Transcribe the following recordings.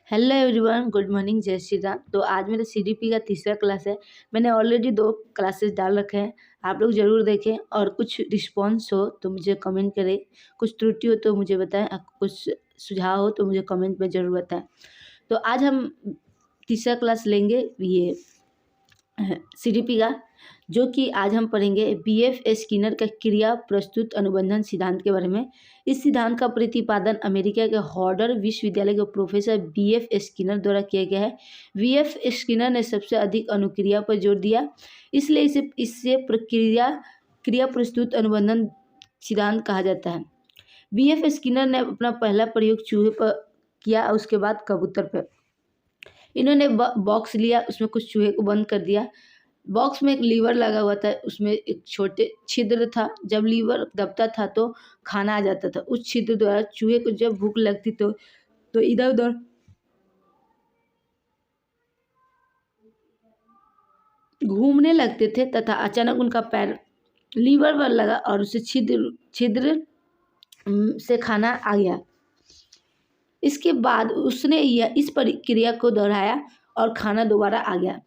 Hello everyone, good morning, जय श्री राम। तो आज मेरा सीडीपी का तीसरा क्लास है। मैंने ऑलरेडी 2 क्लासेस डाल रखे हैं, आप लोग ज़रूर देखें और कुछ रिस्पॉन्स हो तो मुझे कमेंट करें, कुछ त्रुटि हो तो मुझे बताएं, कुछ सुझाव हो तो मुझे कमेंट में ज़रूर बताएं। तो आज हम तीसरा क्लास लेंगे ये सीडीपी का, जो कि आज हम पढ़ेंगे बीएफ स्किनर का क्रिया प्रस्तुत अनुबंधन सिद्धांत के बारे में। इस सिद्धांत का प्रतिपादन अमेरिका के हार्वर्ड विश्वविद्यालय के प्रोफेसर बीएफ स्किनर द्वारा किया गया है। बीएफ स्किनर ने सबसे अधिक अनुक्रिया पर जोर दिया, इसलिए इससे क्रिया प्रस्तुत अनुबंधन सिद्धांत कहा जाता है। बीएफ स्किनर ने अपना पहला प्रयोग चूहे पर किया, उसके बाद कबूतर पर। इन्होंने बॉक्स लिया, उसमें कुछ चूहे को बंद कर दिया। बॉक्स में एक लीवर लगा हुआ था, उसमें एक छोटे छिद्र था। जब लीवर दबता था तो खाना आ जाता था। उस छिद्र द्वारा चूहे को जब भूख लगती तो इधर उधर घूमने लगते थे तथा अचानक उनका पैर लीवर पर लगा और उसे छिद्र से खाना आ गया। इसके बाद उसने इस प्रक्रिया को दोहराया और खाना दोबारा आ गया।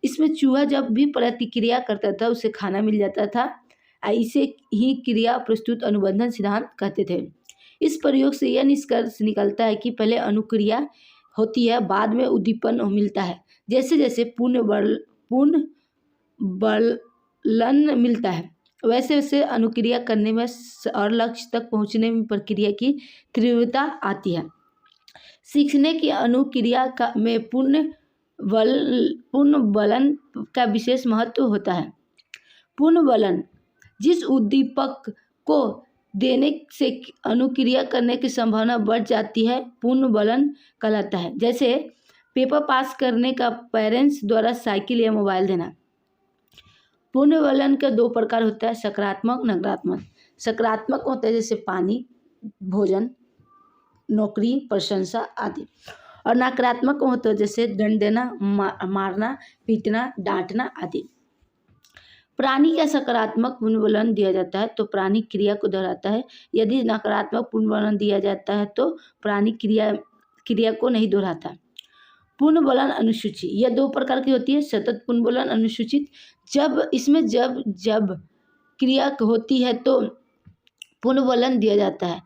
इसमें चूहा जब भी प्रतिक्रिया करता था उसे खाना मिल जाता था। इसे ही क्रिया प्रस्तुत अनुबंधन सिद्धांत कहते थे। इस प्रयोग से यह निष्कर्ष निकलता है कि पहले अनुक्रिया होती है, बाद में उद्दीपन मिलता है। जैसे जैसे पूर्ण बलन मिलता है, वैसे वैसे अनुक्रिया करने में और लक्ष्य तक पहुँचने में प्रक्रिया की तीव्रता आती है। सीखने की अनुक्रिया में पूर्ण बलन का विशेष महत्व होता है। पूर्ण बलन जिस उद्दीपक को देने से अनुक्रिया करने की संभावना बढ़ जाती है, पूर्ण बलन कहलाता है। जैसे पेपर पास करने का पेरेंट्स द्वारा साइकिल या मोबाइल देना। पूर्ण बलन का 2 प्रकार होता है, सकारात्मक, नकारात्मक। सकारात्मक होता है जैसे पानी, भोजन, नौकरी, प्रशंसा आदि। और नकारात्मक होता है जैसे दंड देना, मारना, पीटना, डांटना आदि। प्राणी का सकारात्मक पुनर्बलन दिया जाता है तो प्राणी क्रिया को दोहराता है। यदि नकारात्मक पुनर्बलन दिया जाता है तो प्राणी क्रिया को नहीं दोहराता। पुनर्बलन अनुसूची, यह 2 प्रकार की होती है, सतत पुनर्बलन, अनुसूचित। जब क्रिया होती है तो पुनर्बलन दिया जाता है।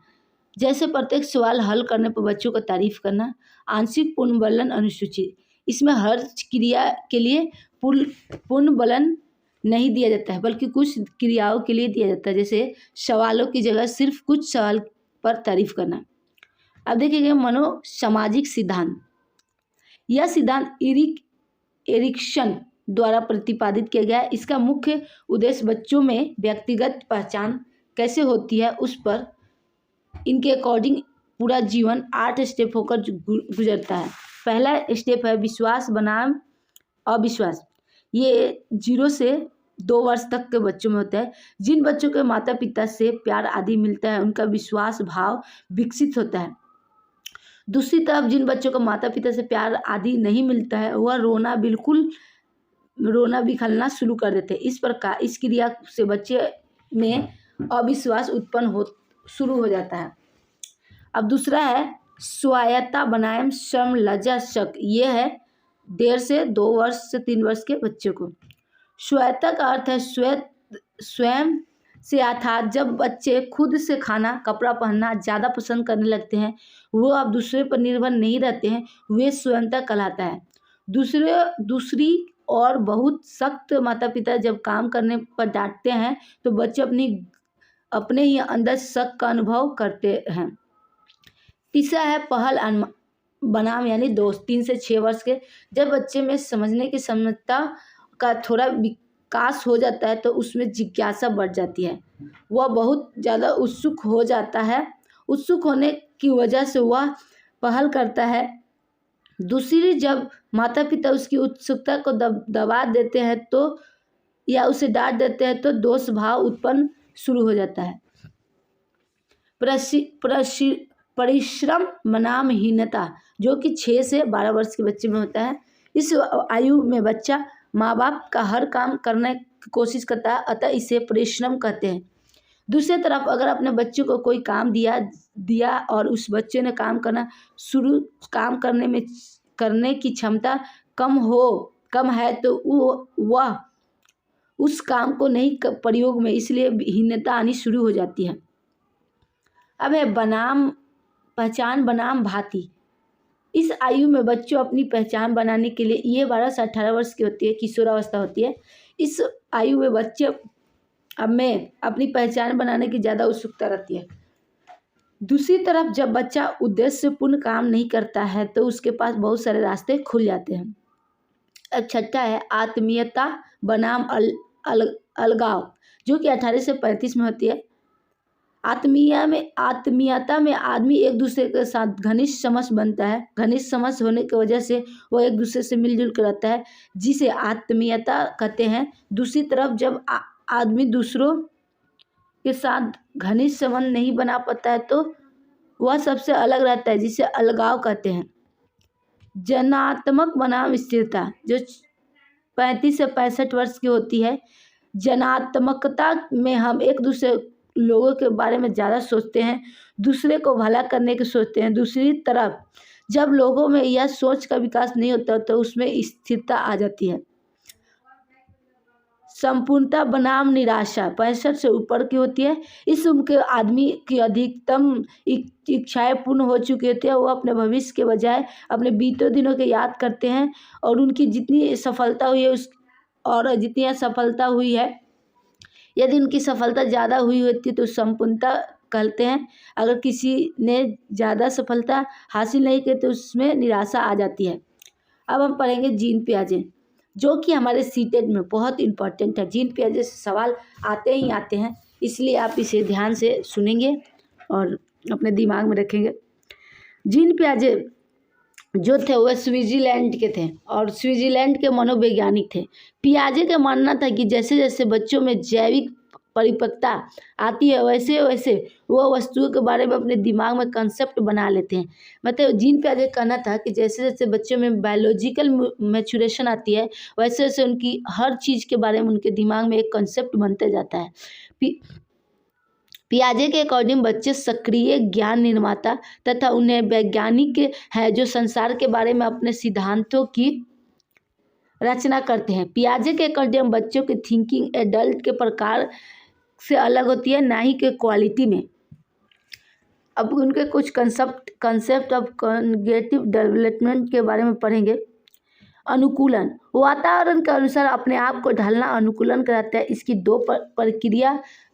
जैसे प्रत्येक सवाल हल करने पर बच्चों को तारीफ करना। आंशिक पुनर्बलन अनुसूचित, इसमें हर क्रिया के लिए पुनर्बलन नहीं दिया जाता है, बल्कि कुछ क्रियाओं के लिए दिया जाता है। जैसे सवालों की जगह सिर्फ कुछ सवाल पर तारीफ करना। अब देखिएगा मनोसामाजिक सिद्धांत। यह सिद्धांत एरिक्सन द्वारा प्रतिपादित किया गया है। इसका मुख्य उद्देश्य बच्चों में व्यक्तिगत पहचान कैसे होती है उस पर इनके अकॉर्डिंग पूरा जीवन 8 स्टेप होकर गुजरता है। पहला स्टेप है विश्वास बनाम अविश्वास। ये 0 से 2 वर्ष तक के बच्चों में होता है। जिन बच्चों के माता पिता से प्यार आदि मिलता है उनका विश्वास भाव विकसित होता है। दूसरी तरफ जिन बच्चों को माता पिता से प्यार आदि नहीं मिलता है वह रोना बिखरना शुरू कर देते हैं। इस प्रकार इस क्रिया से बच्चे में अविश्वास उत्पन्न शुरू हो जाता है। अब दूसरा है स्वायत्ता बनाम श्रम लज्जा शक। ये है 1.5 से 2 वर्ष से 3 वर्ष के बच्चों को। स्वायत्ता का अर्थ है स्वयं से अर्थात जब बच्चे खुद से खाना कपड़ा पहनना ज़्यादा पसंद करने लगते हैं, वो अब दूसरे पर निर्भर नहीं रहते हैं, वे स्वयंता कहलाता है। दूसरी और बहुत सख्त माता पिता जब काम करने पर डांटते हैं तो बच्चे अपने ही अंदर शक का अनुभव करते हैं। तीसरा है पहल बनाम यानी दोस्त। 3 से 6 वर्ष के जब बच्चे में समझने की क्षमता का थोड़ा विकास हो जाता है तो उसमें जिज्ञासा बढ़ जाती है, वह बहुत ज़्यादा उत्सुक हो जाता है। उत्सुक होने की वजह से वह पहल करता है। दूसरी, जब माता पिता उसकी उत्सुकता को दबा देते हैं तो या उसे डांट देते हैं तो दोष भाव उत्पन्न शुरू हो जाता है। परिश्रम बनाम हीनता, जो कि 6 से 12 वर्ष के बच्चे में होता है। इस आयु में बच्चा माँ बाप का हर काम करने की कोशिश करता है, अतः इसे परिश्रम कहते हैं। दूसरी तरफ अगर अपने बच्चे को कोई काम दिया और उस बच्चे ने काम करने की क्षमता कम है तो वह उस काम को नहीं प्रयोग में, इसलिए हीनता आनी शुरू हो जाती है। अब है पहचान बनाम भांति। इस आयु में बच्चों अपनी पहचान बनाने के लिए, ये 12 से 18 वर्ष की होती है, किशोरावस्था होती है। इस आयु में बच्चे में अपनी पहचान बनाने की ज़्यादा उत्सुकता रहती है। दूसरी तरफ जब बच्चा उद्देश्यपूर्ण काम नहीं करता है तो उसके पास बहुत सारे रास्ते खुल जाते हैं। अब छठा है आत्मीयता बनाम अलगाव, जो कि 18 से 35 में होती है। आत्मीयता में आदमी एक दूसरे के साथ घनिष्ठ समझ बनता है। घनिष्ठ समझ होने की वजह से वो एक दूसरे से मिलजुल कर रहता है, जिसे आत्मीयता कहते हैं। दूसरी तरफ जब आदमी दूसरों के साथ घनिष्ठ संबंध नहीं बना पाता है तो वह सबसे अलग रहता है, जिसे अलगाव कहते हैं। जनात्मक बनाम स्थिरता, जो 35 से 65 वर्ष की होती है। जनात्मकता में हम एक दूसरे लोगों के बारे में ज़्यादा सोचते हैं, दूसरे को भला करने की सोचते हैं। दूसरी तरफ जब लोगों में यह सोच का विकास नहीं होता तो उसमें स्थिरता आ जाती है। संपूर्णता बनाम निराशा 65 से ऊपर की होती है। इस उम्र के आदमी की अधिकतम इच्छाएं पूर्ण हो चुकी होती है। वो अपने भविष्य के बजाय अपने बीते दिनों के याद करते हैं और उनकी जितनी सफलता हुई है जितनी असफलता हुई है, यदि उनकी सफलता ज़्यादा हुई होती तो संपूर्णता कहते हैं। अगर किसी ने ज़्यादा सफलता हासिल नहीं की तो उसमें निराशा आ जाती है। अब हम पढ़ेंगे जीन पियाजे, जो कि हमारे सीटेट में बहुत इंपॉर्टेंट है। जीन पियाजे से सवाल आते ही आते हैं, इसलिए आप इसे ध्यान से सुनेंगे और अपने दिमाग में रखेंगे। जीन पियाजे जो थे वह स्विट्जरलैंड के थे और स्विट्जरलैंड के मनोवैज्ञानिक थे। पियाजे का मानना था कि जैसे जैसे बच्चों में जैविक परिपक्वता आती है वैसे वैसे वह वस्तुओं के बारे में अपने दिमाग में कंसेप्ट बना लेते हैं। मतलब जीन पियाजे का कहना था कि जैसे जैसे बच्चों में बायोलॉजिकल मैच्योरेशन आती है वैसे वैसे उनकी हर चीज़ के बारे में उनके दिमाग में एक कंसेप्ट बनते जाता है। पियाजे के अकॉर्डिंग बच्चे सक्रिय ज्ञान निर्माता तथा उन्हें वैज्ञानिक है जो संसार के बारे में अपने सिद्धांतों की रचना करते हैं। पियाजे के अकॉर्डिंग बच्चों की थिंकिंग एडल्ट के प्रकार से अलग होती है, ना ही के क्वालिटी में। अब उनके कुछ कंसेप्ट ऑफ कॉग्निटिव डेवलपमेंट के बारे में पढ़ेंगे। अनुकूलन, वातावरण के अनुसार अपने आप को ढालना अनुकूलन कराता है। इसकी दो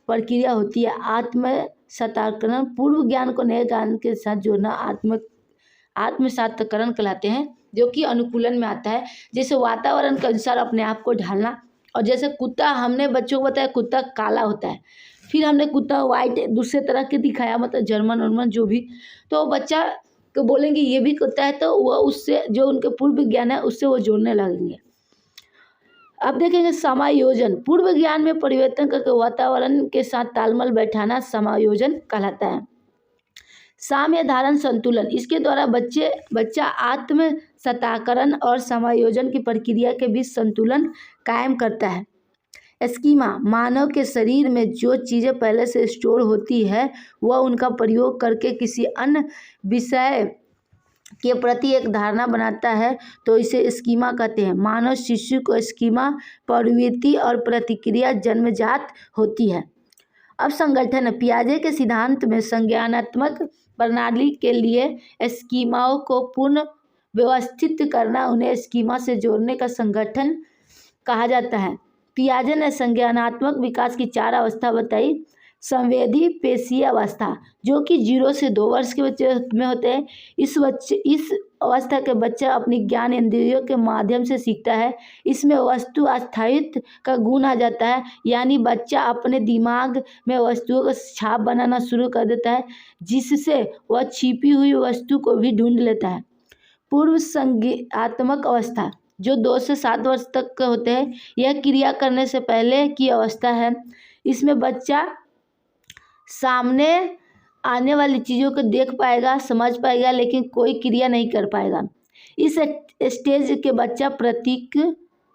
प्रक्रिया होती है। आत्म साक्षात्करण, पूर्व ज्ञान को नए ज्ञान के साथ जोड़ना आत्म साक्षात्करण कहलाते हैं, जो कि अनुकूलन में आता है। जैसे वातावरण के अनुसार अपने आप को ढालना, और जैसे कुत्ता, हमने बच्चों को बताया कुत्ता काला होता है, फिर हमने कुत्ता वाइट दूसरे तरह के दिखाया, मतलब जर्मन जो भी, तो बच्चा को बोलेंगे ये भी कुत्ता है, तो वह उससे जो उनके पूर्व ज्ञान है उससे वो जोड़ने लगेंगे। अब देखेंगे समायोजन, पूर्व ज्ञान में परिवर्तन करके वातावरण के साथ तालमेल बैठाना समायोजन कहलाता है। साम्य धारण संतुलन, इसके द्वारा बच्चा आत्म सत्ताकरण और समायोजन की प्रक्रिया के बीच संतुलन कायम करता है। स्कीमा, मानव के शरीर में जो चीज़ें पहले से स्टोर होती है वह उनका प्रयोग करके किसी अन्य विषय के प्रति एक धारणा बनाता है, तो इसे स्कीमा कहते हैं। मानव शिशु को स्कीमा प्रवृत्ति और प्रतिक्रिया जन्मजात होती है। अब संगठन, पियाजे के सिद्धांत में संज्ञानात्मक प्रणाली के लिए स्कीमाओं को पुनः व्यवस्थित करना, उन्हें स्कीमा से जोड़ने का संगठन कहा जाता है। पियाजे ने संज्ञानात्मक विकास की 4 अवस्था बताई। संवेदी पेशीय अवस्था, जो कि 0 से 2 वर्ष के बच्चे में होते हैं। इस अवस्था के बच्चा अपनी ज्ञान इंद्रियों के माध्यम से सीखता है। इसमें वस्तु स्थायित्व का गुण आ जाता है, यानी बच्चा अपने दिमाग में वस्तुओं का छाप बनाना शुरू कर देता है, जिससे वह छिपी हुई वस्तु को भी ढूंढ लेता है। पूर्व संज्ञानात्मक अवस्था, जो 2 से 7 वर्ष तक के होते हैं, यह क्रिया करने से पहले की अवस्था है। इसमें बच्चा सामने आने वाली चीज़ों को देख पाएगा, समझ पाएगा, लेकिन कोई क्रिया नहीं कर पाएगा। इस स्टेज के बच्चा प्रतीक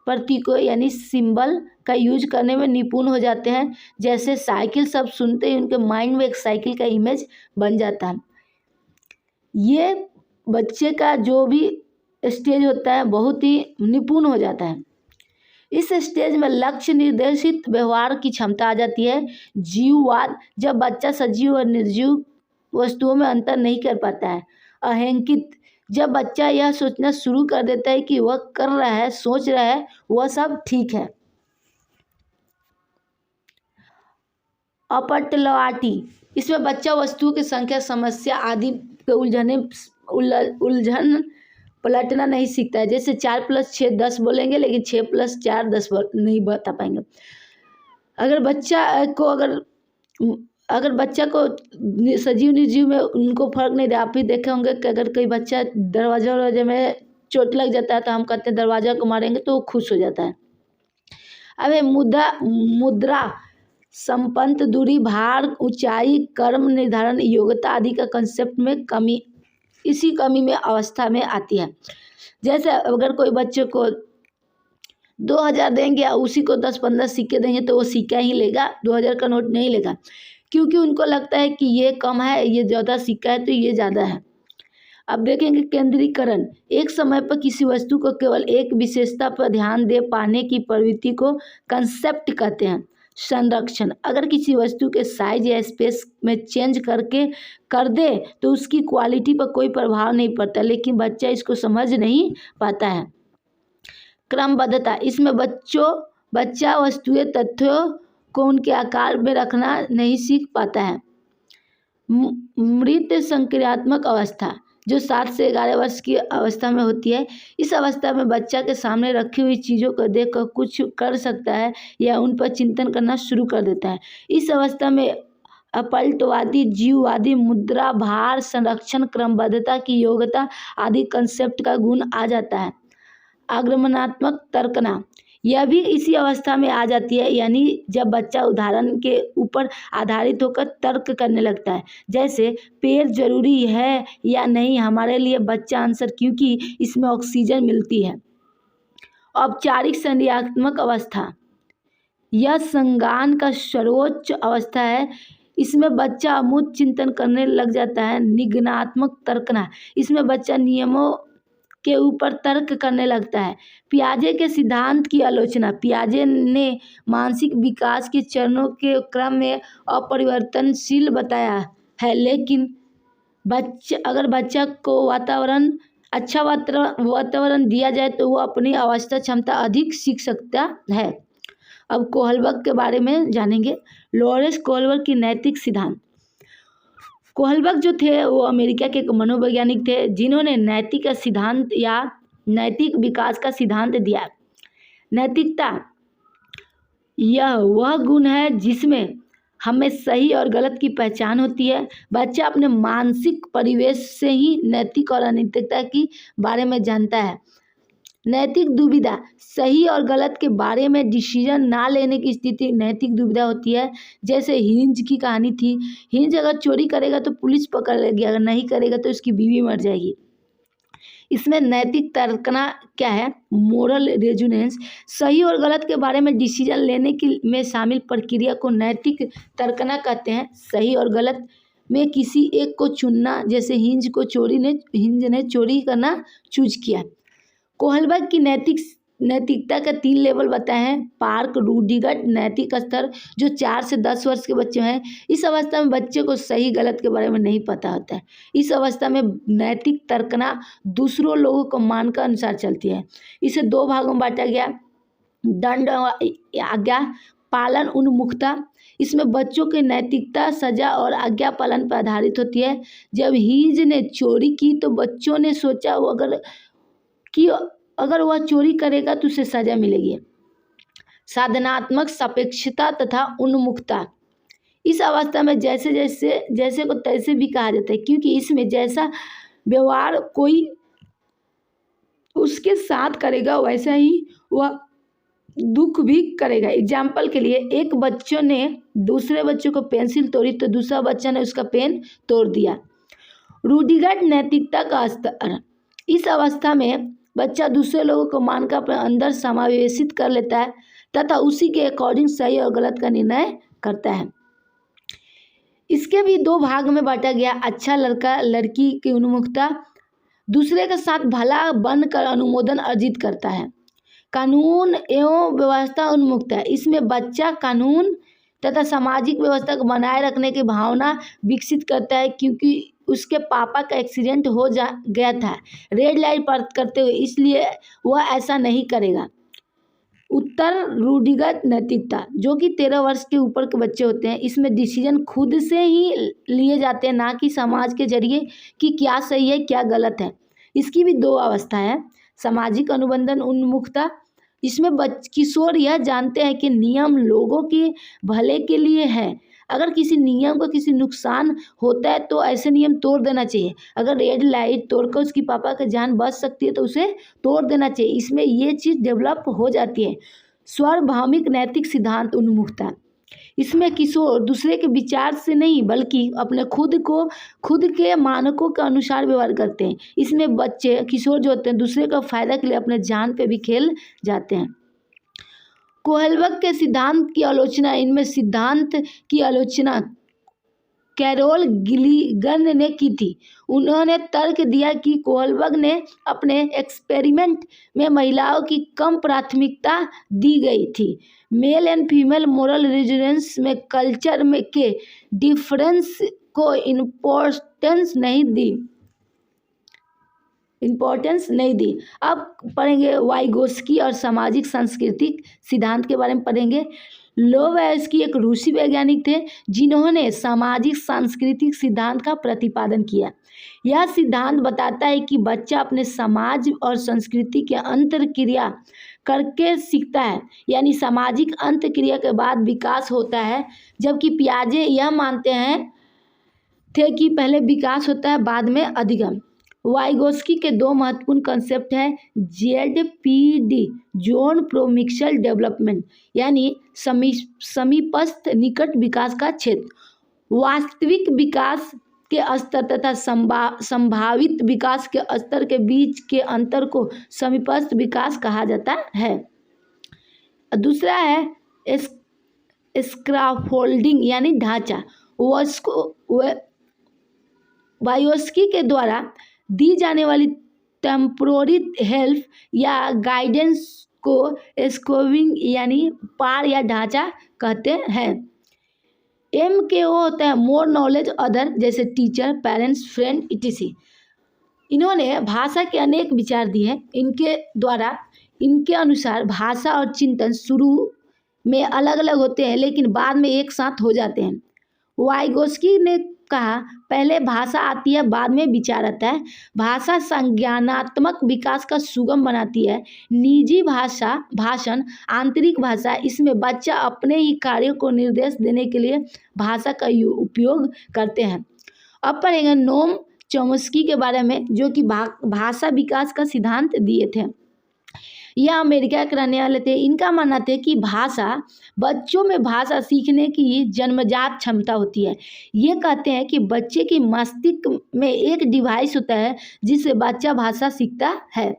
प्रतीकों यानी सिंबल का यूज करने में निपुण हो जाते हैं। जैसे साइकिल, सब सुनते ही उनके माइंड में एक साइकिल का इमेज बन जाता है। ये बच्चे का जो भी स्टेज होता है बहुत ही निपुण हो जाता है। इस स्टेज में लक्ष्य निर्देशित व्यवहार की क्षमता आ जाती है। जीववाद, जब बच्चा सजीव और निर्जीव वस्तुओं में अंतर नहीं कर पाता है। अहंकित, जब बच्चा यह सोचना शुरू कर देता है कि वह कर रहा है, सोच रहा है, वह सब ठीक है। अपटलवाटी, इसमें बच्चा वस्तुओं की संख्या, समस्या आदि के उलझन पलटना नहीं सीखता है। जैसे 4 + 6 10 बोलेंगे, लेकिन 6 + 4 10 नहीं बता पाएंगे। अगर बच्चा को सजीव निर्जीव में उनको फर्क नहीं, आप ही देखे होंगे कि अगर कोई बच्चा दरवाजे में चोट लग जाता है तो हम कहते हैं दरवाजा को मारेंगे, तो वो खुश हो जाता है। अब मुद्रा, संपन्न, दूरी, भार, ऊंचाई, कर्म निर्धारण, योग्यता आदि का कंसेप्ट में कमी, इसी कमी में अवस्था में आती है। जैसे अगर कोई बच्चे को 2000 देंगे और उसी को 10-15 सिक्के देंगे तो वो सिक्का ही लेगा, 2000 का नोट नहीं लेगा, क्योंकि उनको लगता है कि ये कम है, ये ज़्यादा सिक्का है तो ये ज़्यादा है। अब देखेंगे केंद्रीकरण, एक समय पर किसी वस्तु को केवल एक विशेषता पर ध्यान दे पाने की प्रवृत्ति को कंसेप्ट कहते हैं। संरक्षण, अगर किसी वस्तु के साइज या स्पेस में चेंज कर दे तो उसकी क्वालिटी पर कोई प्रभाव नहीं पड़ता, लेकिन बच्चा इसको समझ नहीं पाता है। क्रमबद्धता, इसमें बच्चा वस्तुएं तथ्यों को उनके आकार में रखना नहीं सीख पाता है। मृत संक्रियात्मक अवस्था, जो 7 से 11 वर्ष की अवस्था में होती है। इस अवस्था में बच्चा के सामने रखी हुई चीज़ों को देखकर कुछ कर सकता है या उन पर चिंतन करना शुरू कर देता है। इस अवस्था में अपलटवादी, जीववादी, मुद्रा, भार, संरक्षण, क्रमबद्धता की योग्यता आदि कंसेप्ट का गुण आ जाता है। आगमनात्मक तर्कना, यह भी इसी अवस्था में आ जाती है, यानी जब बच्चा उदाहरण के ऊपर आधारित होकर तर्क करने लगता है। जैसे पेड़ जरूरी है या नहीं हमारे लिए, बच्चा आंसर क्योंकि इसमें ऑक्सीजन मिलती है। औपचारिक संज्ञानात्मक अवस्था, यह संज्ञान का सर्वोच्च अवस्था है। इसमें बच्चा अमूर्त चिंतन करने लग जाता है। निगमनात्मक तर्कना, इसमें बच्चा नियमों के ऊपर तर्क करने लगता है। पियाजे के सिद्धांत की आलोचना, पियाजे ने मानसिक विकास के चरणों के क्रम में अपरिवर्तनशील बताया है, लेकिन अगर बच्चा को अच्छा वातावरण दिया जाए तो वो अपनी अवस्था क्षमता अधिक सीख सकता है। अब कोहलबर्ग के बारे में जानेंगे। लॉरेंस कोहलबर्ग की नैतिक सिद्धांत। कोहलबर्ग जो थे वो अमेरिका के मनोवैज्ञानिक थे, जिन्होंने नैतिक सिद्धांत या नैतिक विकास का सिद्धांत दिया। नैतिकता यह वह गुण है जिसमें हमें सही और गलत की पहचान होती है। बच्चा अपने मानसिक परिवेश से ही नैतिक और अनैतिकता के बारे में जानता है। नैतिक दुविधा, सही और गलत के बारे में डिसीजन ना लेने की स्थिति नैतिक दुविधा होती है। जैसे हिंज की कहानी थी, हिंज अगर चोरी करेगा तो पुलिस पकड़ लेगी, अगर नहीं करेगा तो उसकी बीवी मर जाएगी। इसमें नैतिक तर्कना क्या है? मोरल रेजोनेंस, सही और गलत के बारे में डिसीजन लेने की में शामिल प्रक्रिया को नैतिक तर्कना कहते हैं। सही और गलत में किसी एक को चुनना, जैसे हिंज ने चोरी करना चूज किया। कोहलबर्ग की नैतिकता का 3 लेवल बताए हैं। पार्क रूढ़िगत नैतिक स्तर, जो 4 से 10 वर्ष के बच्चे हैं। इस अवस्था में बच्चे को सही गलत के बारे में नहीं पता होता है। इस अवस्था में नैतिक तर्कना दूसरों लोगों को मान का अनुसार चलती है। इसे 2 भागों में बांटा गया। दंड आज्ञा पालन उन्मुखता, इसमें बच्चों की नैतिकता सजा और आज्ञा पालन पर आधारित होती है। जब हिंज ने चोरी की तो बच्चों ने सोचा अगर वह चोरी करेगा तो उसे सजा मिलेगी। साधनात्मक सापेक्षता तथा उन्मुखता, इस अवस्था में जैसे को तैसे भी कहा जाता है, क्योंकि इसमें जैसा व्यवहार कोई उसके साथ करेगा वैसा ही वह दुख भी करेगा। एग्जाम्पल के लिए, एक बच्चों ने दूसरे बच्चों को पेंसिल तोड़ी तो दूसरा बच्चा ने उसका पेन तोड़ दिया। रूढ़िगत नैतिकता का स्तर, इस अवस्था में बच्चा दूसरे लोगों को मानकर अपने अंदर समावेशित कर लेता है तथा उसी के अकॉर्डिंग सही और गलत का निर्णय करता है। इसके भी दो भाग में बांटा गया, अच्छा लड़का लड़की की उन्मुखता, दूसरे के साथ भला बनकर अनुमोदन अर्जित करता है। कानून एवं व्यवस्था उन्मुक्त है, इसमें बच्चा कानून तथा सामाजिक व्यवस्था को बनाए रखने की भावना विकसित करता है, क्योंकि उसके पापा का एक्सीडेंट हो गया था रेड लाइट पर करते हुए, इसलिए वह ऐसा नहीं करेगा। उत्तर रूढ़िगत नैतिकता, जो कि 13 वर्ष के ऊपर के बच्चे होते हैं, इसमें डिसीजन खुद से ही लिए जाते हैं, ना कि समाज के जरिए कि क्या सही है क्या गलत है। इसकी भी दो अवस्था है। सामाजिक अनुबंधन उन्मुखता, इसमें किशोर यह जानते हैं कि नियम लोगों के भले के लिए है। अगर किसी नियम को किसी नुकसान होता है तो ऐसे नियम तोड़ देना चाहिए। अगर रेड लाइट तोड़कर उसकी पापा की जान बच सकती है तो उसे तोड़ देना चाहिए। इसमें ये चीज़ डेवलप हो जाती है। सार्वभौमिक नैतिक सिद्धांत उन्मुखता, इसमें किशोर दूसरे के विचार से नहीं बल्कि अपने खुद के मानकों के अनुसार व्यवहार करते हैं। इसमें बच्चे किशोर जो होते हैं दूसरे का फायदा के लिए अपने जान पे भी खेल जाते हैं। कोहलबर्ग के सिद्धांत की आलोचना, इनमें सिद्धांत की आलोचना कैरोल गिलिगन ने की थी। उन्होंने तर्क दिया कि कोहलबर्ग ने अपने एक्सपेरिमेंट में महिलाओं की कम प्राथमिकता दी गई थी। Male and female moral resonance में कल्चर में के डिफरेंस को इम्पोर्टेंस नहीं दी। अब पढ़ेंगे वाइगोस्की और सामाजिक सांस्कृतिक सिद्धांत के बारे में पढ़ेंगे। लोवेस्की एक रूसी वैज्ञानिक थे जिन्होंने सामाजिक सांस्कृतिक सिद्धांत का प्रतिपादन किया। यह सिद्धांत बताता है कि बच्चा अपने समाज और संस्कृति के अंतर्क्रिया करके सीखता है, यानी सामाजिक अंतर्क्रिया के बाद विकास होता है, जबकि पियाजे यह मानते थे कि पहले विकास होता है बाद में अधिगम। वाइगोस्की के दो महत्वपूर्ण कंसेप्ट हैं, ZPD जोन प्रोमिक्सल डेवलपमेंट, यानी समीपस्थ निकट विकास का क्षेत्र, वास्तविक विकास के स्तर तथा संभावित विकास के स्तर के बीच के अंतर को समीपस्थ विकास कहा जाता है। दूसरा है स्क्रैफोल्डिंग यानी ढांचा। वाइगोस्की के द्वारा दी जाने वाली टेम्पोररी हेल्प या गाइडेंस को स्कोविंग यानी पार या ढांचा कहते हैं। MKO होता है मोर नॉलेज अदर, जैसे टीचर, पेरेंट्स, फ्रेंड etc। इन्होंने भाषा के अनेक विचार दिए। इनके अनुसार भाषा और चिंतन शुरू में अलग अलग होते हैं लेकिन बाद में एक साथ हो जाते हैं। वाइगोस्की ने कहा, पहले भाषा आती है बाद में विचार आता है। भाषा संज्ञानात्मक विकास का सुगम बनाती है। निजी भाषण आंतरिक भाषा, इसमें बच्चा अपने ही कार्यों को निर्देश देने के लिए भाषा का उपयोग करते हैं। अब पढ़ेंगे नोम चॉम्स्की के बारे में, जो कि भाषा विकास का सिद्धांत दिए थे। यह अमेरिका के रहने वाले थे। इनका मानना था कि बच्चों में भाषा सीखने की जन्मजात क्षमता होती है। ये कहते हैं कि बच्चे की मस्तिष्क में एक डिवाइस होता है जिससे बच्चा भाषा सीखता है,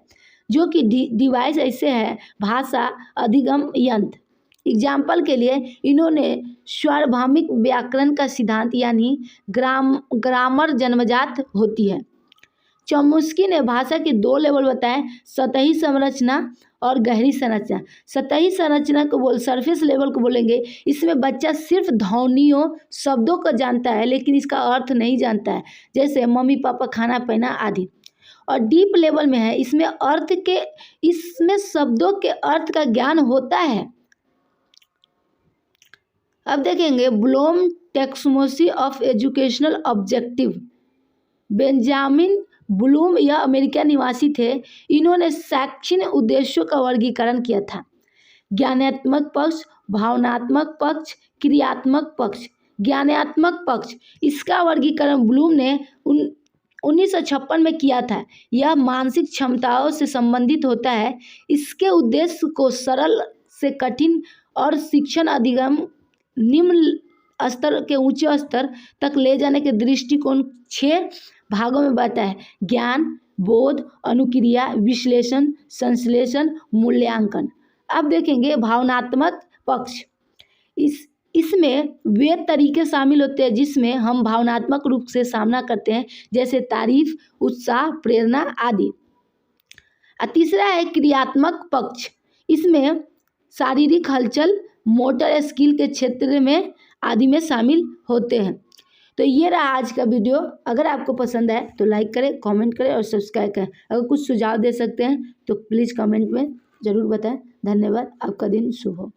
जो कि डिवाइस ऐसे है भाषा अधिगम यंत्र। एग्जाम्पल के लिए इन्होंने सार्वभौमिक व्याकरण का सिद्धांत यानी ग्रामर जन्मजात होती है। चॉम्स्की ने भाषा के दो लेवल बताए, सतही संरचना और गहरी संरचना। सतही संरचना को सरफेस लेवल को बोलेंगे, इसमें बच्चा सिर्फ ध्वनियों शब्दों को जानता है लेकिन इसका अर्थ नहीं जानता है, जैसे मम्मी पापा खाना पीना आदि। और डीप लेवल में है, इसमें शब्दों के अर्थ का ज्ञान होता है। अब देखेंगे Bloom taxonomy of educational objective. Benjamin Bloom यह अमेरिका निवासी थे। इन्होंने शैक्षणिक उद्देश्यों का वर्गीकरण किया था, ज्ञानात्मक पक्ष, भावनात्मक पक्ष, क्रियात्मक पक्ष। ज्ञानात्मक पक्ष, इसका वर्गीकरण ब्लूम ने 1956 में किया था। यह मानसिक क्षमताओं से संबंधित होता है। इसके उद्देश्य को सरल से कठिन और शिक्षण अधिगम निम्न स्तर के ऊंचे स्तर तक ले जाने के दृष्टिकोण 6 भागों में बांटा है। ज्ञान, बोध, अनुक्रिया, विश्लेषण, संश्लेषण, मूल्यांकन। अब देखेंगे भावनात्मक पक्ष। इसमें वे तरीके शामिल होते हैं जिसमें हम भावनात्मक रूप से सामना करते हैं, जैसे तारीफ, उत्साह, प्रेरणा आदि। तीसरा है क्रियात्मक पक्ष। इसमें शारीरिक हलचल, मोटर स्किल के क्षेत्र में आदि में शामिल होते हैं। तो ये रहा आज का वीडियो। अगर आपको पसंद आए तो लाइक करें, कमेंट करें और सब्सक्राइब करें। अगर कुछ सुझाव दे सकते हैं तो प्लीज़ कमेंट में ज़रूर बताएं। धन्यवाद। आपका दिन शुभ हो।